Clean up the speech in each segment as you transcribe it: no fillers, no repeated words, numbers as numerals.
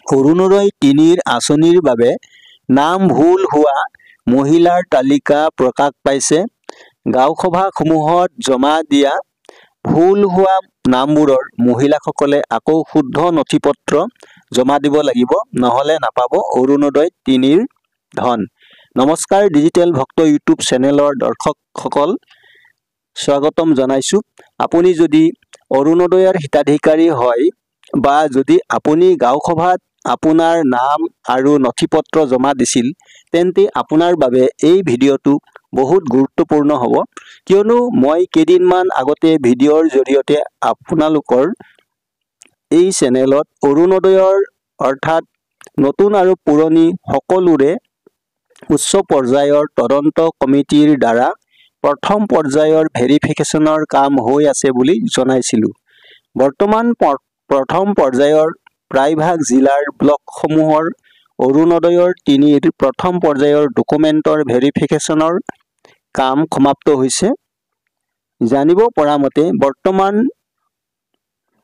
অৰুণোদয় ৩ৰ আঁচনিৰ বাবে নাম ভুল হোৱা মহিলাৰ তালিকা প্ৰকাশ পাইছে। গাঁওসভাসমূহত জমা দিয়া ভুল হোৱা নামবোৰৰ মহিলাসকলে আকৌ শুদ্ধ নথিপত্ৰ জমা দিব লাগিব, নহ'লে নাপাব অৰুণোদয় ৩ৰ ধন। নমস্কাৰ, ডিজিটেল ভক্ত ইউটিউব চেনেলৰ দৰ্শকসকল, স্বাগতম জনাইছোঁ। আপুনি যদি অৰুণোদয়ৰ হিতাধিকাৰী হয় বা যদি আপুনি গাঁওসভাত আপোনাৰ নাম আৰু নথিপত্ৰ জমা দিছিল, তেন্তে আপোনাৰ বাবে এই ভিডিঅ'টো বহুত গুৰুত্বপূৰ্ণ হ'ব, কিয়নো মই কেইদিনমান আগতে ভিডিঅ'ৰ জৰিয়তে আপোনালোকৰ এই চেনেলত অৰুণোদয়ৰ অৰ্থাৎ নতুন আৰু পুৰণি সকলোৰে উচ্চ পৰ্যায়ৰ তদন্ত কমিটিৰ দ্বাৰা প্ৰথম পৰ্যায়ৰ ভেৰিফিকেশ্যনৰ কাম হৈ আছে বুলি জনাইছিলোঁ। বৰ্তমান প্ৰথম পৰ্যায়ৰ প্ৰায়ভাগ জিলাৰ ব্লকসমূহৰ অৰুণোদয়ৰ ৩ৰ প্ৰথম পৰ্যায়ৰ ডকুমেণ্টৰ ভেৰিফিকেশ্যনৰ কাম সমাপ্ত হৈছে। জানিব পৰা মতে বৰ্তমান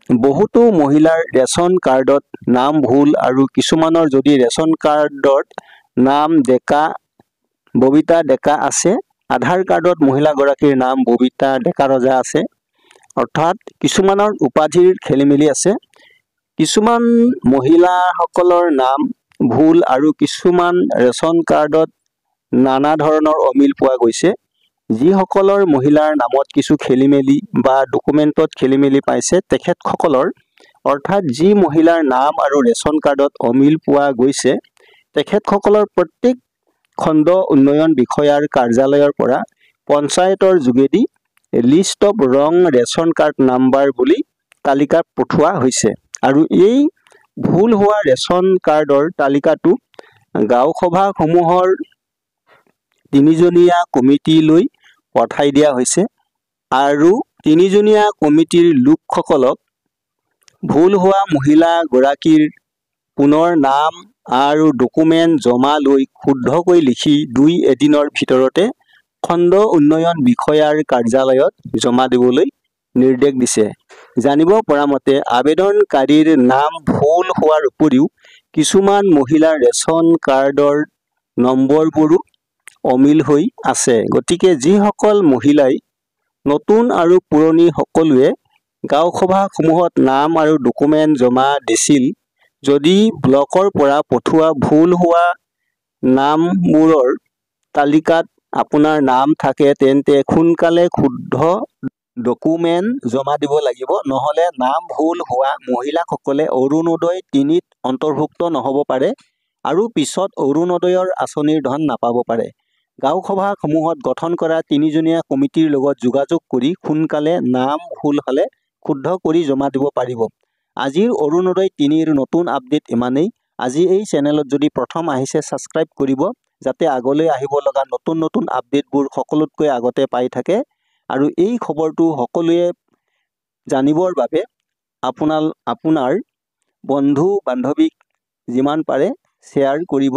বহুতো মহিলাৰ ৰেচন কাৰ্ডত নাম ভুল আৰু কিছুমানৰ যদি ৰেচন কাৰ্ডত নাম ববিতা ডেকা আছে, আধাৰ কাৰ্ডত মহিলাগৰাকীৰ নাম ববিতা ডেকা ৰজা আছে, অৰ্থাৎ কিছুমানৰ উপাধিৰ খেলিমেলি আছে। কিছুমান মহিলাসকলৰ নাম ভুল আৰু কিছুমান ৰেচন কাৰ্ডত নানা ধৰণৰ অমিল পোৱা গৈছে। যিসকলৰ মহিলাৰ নামত কিছু খেলিমেলি বা ডকুমেণ্টত খেলিমেলি পাইছে, তেখেতসকলৰ অৰ্থাৎ যি মহিলাৰ নাম আৰু ৰেচন কাৰ্ডত অমিল পোৱা গৈছে, তেখেতসকলৰ প্ৰত্যেক খণ্ড উন্নয়ন বিষয়াৰ কাৰ্যালয়ৰ পৰা পঞ্চায়তৰ যোগেদি লিষ্ট অফ ৰং ৰেচন কাৰ্ড নাম্বাৰ বুলি তালিকা পঠোৱা হৈছে। আৰু এই ভুল হোৱা ৰেচন কাৰ্ডৰ তালিকাটো গাঁওসভাসমূহৰ ৩জনীয়া কমিটিলৈ পঠাই দিয়া হৈছে আৰু ৩জনীয়া কমিটিৰ লোকসকলক ভুল হোৱা মহিলাগৰাকীৰ পুনৰ নাম আৰু ডকুমেণ্ট জমা লৈ শুদ্ধকৈ লিখি ২ এদিনৰ ভিতৰতে খণ্ড উন্নয়ন বিষয়াৰ কাৰ্যালয়ত জমা দিবলৈ নিৰ্দেশ দিছে। জানিব পৰা মতে আবেদনকাৰীৰ নাম ভুল হোৱাৰ উপৰিও কিছুমান মহিলাৰ ৰেচন কাৰ্ডৰ নম্বৰবোৰো অমিল হৈ আছে। গতিকে যিসকল মহিলাই নতুন আৰু পুৰণি সকলোৱে গাঁওসভাসমূহত নাম আৰু ডকুমেণ্ট জমা দিছিল, যদি ব্লকৰ পৰা পঠোৱা ভুল হোৱা নামবোৰৰ তালিকাত আপোনাৰ নাম থাকে, তেন্তে সোনকালে শুদ্ধ ডকুমেণ্ট জমা দিব লাগিব, নহ'লে নাম ভুল হোৱা মহিলাসকলে অৰুণোদয় ৩ত অন্তৰ্ভুক্ত নহ'ব পাৰে আৰু পিছত অৰুণোদয়ৰ আঁচনিৰ ধন নাপাব পাৰে। গাঁওসভাসমূহত গঠন কৰা ৩জনীয়া কমিটিৰ লগত যোগাযোগ কৰি সোনকালে নাম ভুল হ'লে শুদ্ধ কৰি জমা দিব পাৰিব। আজিৰ অৰুণোদয় ৩ৰ নতুন আপডেট ইমানেই। আজি এই চেনেলত যদি প্ৰথম আহিছে, ছাবস্ক্ৰাইব কৰিব, যাতে আগলৈ আহিব লগা নতুন নতুন আপডেটবোৰ সকলোতকৈ আগতে পাই থাকে। আৰু এই খবৰটো সকলোৱে জানিবৰ বাবে আপোনাৰ বন্ধু বান্ধৱীক যিমান পাৰে শ্বেয়াৰ কৰিব।